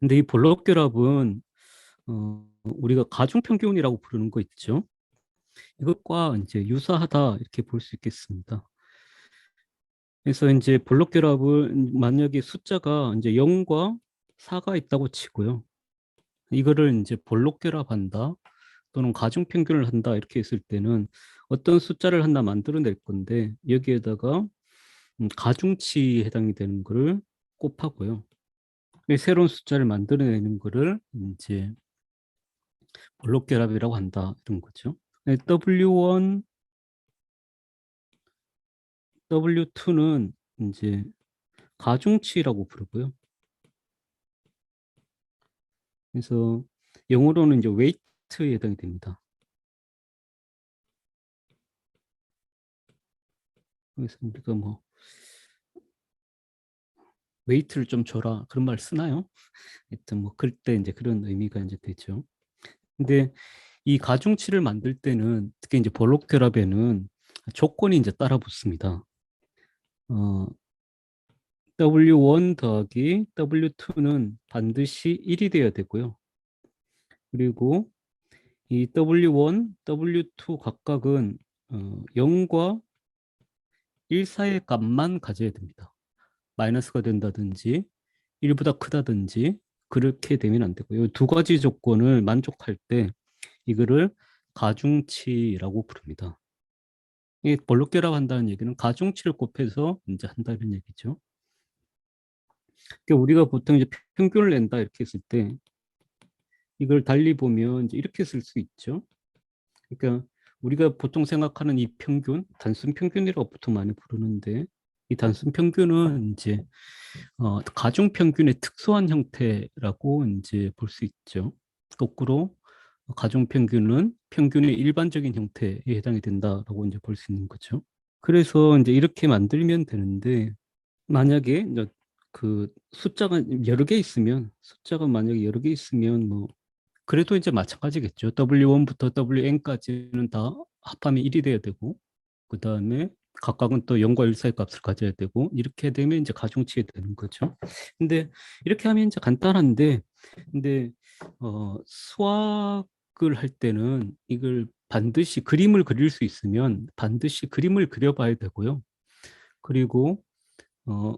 근데 이 볼록 결합은 우리가 가중평균이라고 부르는 거 있죠. 이것과 이제 유사하다 이렇게 볼 수 있겠습니다. 그래서 이제 볼록 결합은 만약에 숫자가 이제 0과 4가 있다고 치고요. 이거를 이제 볼록 결합한다 또는 가중평균을 한다 이렇게 했을 때는 어떤 숫자를 하나 만들어낼 건데 여기에다가 가중치에 해당이 되는 거를 곱하고요. 새로운 숫자를 만들어내는 거를 이제 볼록 결합이라고 한다 이런 거죠. W1, W2는 이제 가중치라고 부르고요. 그래서 영어로는 이제 웨이트에 해당이 됩니다. 그래서 우리가 뭐 웨이트를 좀 줘라 그런 말 쓰나요? 하여튼 뭐 그럴 때 이제 그런 의미가 이제 되죠. 근데 이 가중치를 만들 때는 특히 이제 볼록 결합에는 조건이 이제 따라 붙습니다. W1 더하기 W2는 반드시 1이 돼야 되고요. 그리고 이 W1, W2 각각은 0과 1 사이의 값만 가져야 됩니다. 마이너스가 된다든지 1보다 크다든지 그렇게 되면 안 되고요. 두 가지 조건을 만족할 때 이거를 가중치라고 부릅니다. 이 볼록 결합한다는 얘기는 가중치를 곱해서 이제 한다는 얘기죠. 그러니까 우리가 보통 이제 평균을 낸다 이렇게 했을 때 이걸 달리 보면 이제 이렇게 쓸 수 있죠. 그러니까 우리가 보통 생각하는 이 평균, 단순 평균이라고 보통 많이 부르는데 이 단순 평균은 이제 가중 평균의 특수한 형태라고 이제 볼 수 있죠. 거꾸로 가중 평균은 평균의 일반적인 형태에 해당이 된다라고 이제 볼 수 있는 거죠. 그래서 이제 이렇게 만들면 되는데 만약에 이제 그 숫자가 여러 개 있으면 숫자가 만약에 여러 개 있으면 뭐 그래도 이제 마찬가지겠죠. W1부터 WN까지는 다 합하면 1이 돼야 되고, 그 다음에 각각은 또 0과 1 사이 값을 가져야 되고, 이렇게 되면 이제 가중치게 되는 거죠. 근데 이렇게 하면 이제 간단한데, 근데, 수학을 할 때는 이걸 반드시 그림을 그릴 수 있으면 반드시 그림을 그려봐야 되고요. 그리고, 어,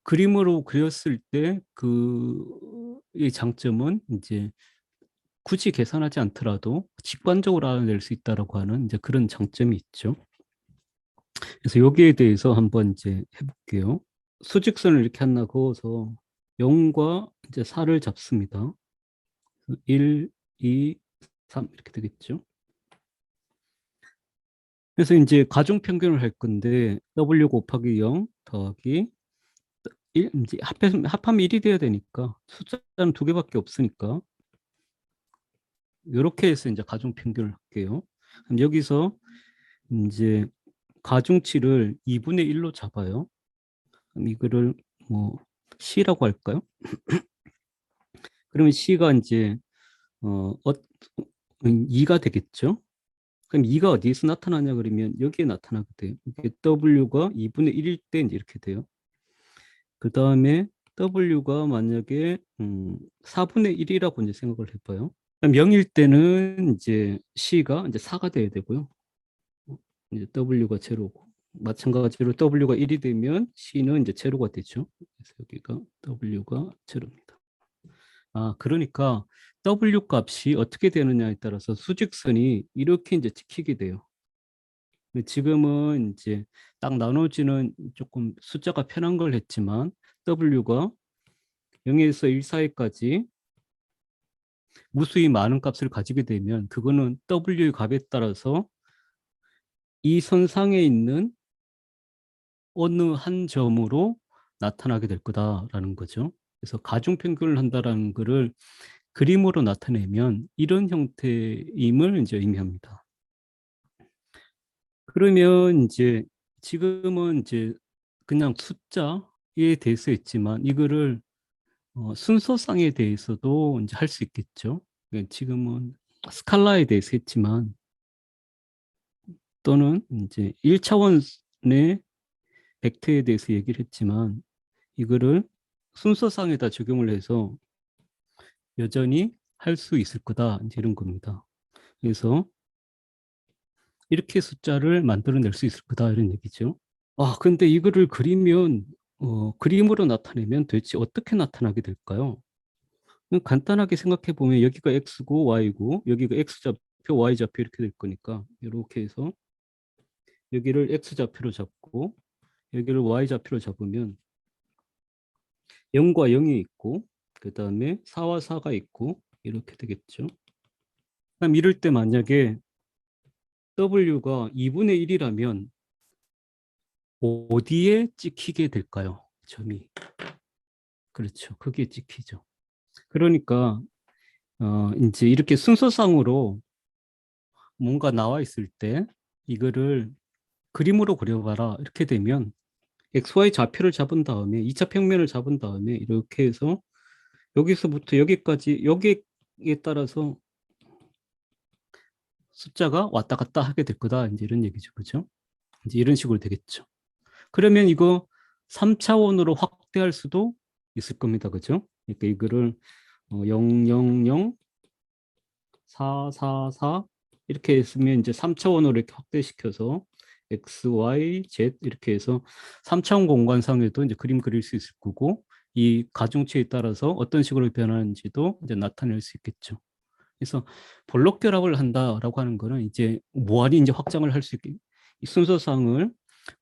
그림으로 그렸을 때 이 장점은 이제 굳이 계산하지 않더라도 직관적으로 알아낼 수 있다라고 하는 이제 그런 장점이 있죠. 그래서 여기에 대해서 한번 이제 해볼게요. 수직선을 이렇게 하나 그어서 0과 이제 4를 잡습니다. 1, 2, 3 이렇게 되겠죠. 그래서 이제 가중평균을 할 건데 W 곱하기 0 더하기 1, 이제 합하면 1이 돼야 되니까 숫자는 두 개밖에 없으니까 이렇게 해서 이제 가중평균을 할게요. 그럼 여기서 이제 가중치를 2분의 1로 잡아요. 그럼 이거를 뭐 C라고 할까요? 그러면 C가 이제 2가 되겠죠? 그럼 2가 어디에서 나타나냐 그러면 여기에 나타나게 돼요. 이게 W가 2분의 1일 때 이제 이렇게 돼요. 그 다음에 W가 만약에 4분의 1이라고 이제 생각을 해봐요. 그럼 0일 때는 이제 C가 이제 4가 돼야 되고요. 이제 W가 제로고 마찬가지로 W가 1이 되면 C는 이제 제로가 되죠. 그래서 여기가 W가 제로입니다. 아, 그러니까 W 값이 어떻게 되느냐에 따라서 수직선이 이렇게 이제 찍히게 돼요. 지금은 이제 딱 나눠지는 조금 숫자가 편한 걸 했지만 W가 0에서 1 사이까지 무수히 많은 값을 가지게 되면 그거는 W의 값에 따라서 이 선상에 있는 어느 한 점으로 나타나게 될 거다라는 거죠. 그래서 가중평균을 한다라는 거를 그림으로 나타내면 이런 형태임을 이제 의미합니다. 그러면 이제 지금은 이제 그냥 숫자에 대해서 했지만 이거를 순서상에 대해서도 이제 할 수 있겠죠. 지금은 스칼라에 대해서 했지만 또는 이제 1차원의 벡터에 대해서 얘기를 했지만 이거를 순서상에다 적용을 해서 여전히 할 수 있을 거다. 이제 이런 겁니다. 그래서 이렇게 숫자를 만들어낼 수 있을 거다. 이런 얘기죠. 근데 이거를 그리면, 그림으로 나타내면 도대체 어떻게 나타나게 될까요? 간단하게 생각해 보면 여기가 x고 y고 여기가 x좌표, y좌표 이렇게 될 거니까 이렇게 해서 여기를 x좌표로 잡고 여기를 y좌표로 잡으면 0과 0이 있고 그 다음에 4와 4가 있고 이렇게 되겠죠. 그럼 이럴 때 만약에 w가 2분의 1이라면 어디에 찍히게 될까요? 점이. 그렇죠. 거기에 찍히죠. 그러니까 이제 이렇게 순서상으로 뭔가 나와 있을 때 이거를 그림으로 그려봐라 이렇게 되면 XY 좌표를 잡은 다음에 2차 평면을 잡은 다음에 이렇게 해서 여기서부터 여기까지 여기에 따라서 숫자가 왔다 갔다 하게 될 거다. 이제 이런 얘기죠. 그죠? 이제 이런 식으로 되겠죠. 그러면 이거 3차원으로 확대할 수도 있을 겁니다. 그죠? 그러니까 이거를 0, 0, 0, 4, 4, 4 이렇게 했으면 이제 3차원으로 이렇게 확대시켜서 X, Y, Z 이렇게 해서 3차원 공간상에도 이제 그림 그릴 수 있을 거고 이 가중치에 따라서 어떤 식으로 변하는지도 이제 나타낼 수 있겠죠. 그래서 볼록 결합을 한다라고 하는 거는 이제 무한히 이제 확장을 할 수 있게 이 순서상을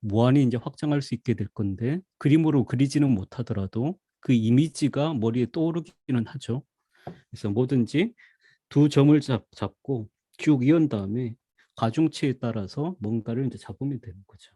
무한히 이제 확장할 수 있게 될 건데 그림으로 그리지는 못하더라도 그 이미지가 머리에 떠오르기는 하죠. 그래서 뭐든지 두 점을 잡고 쭉 이은 다음에 가중치에 따라서 뭔가를 이제 잡으면 되는 거죠.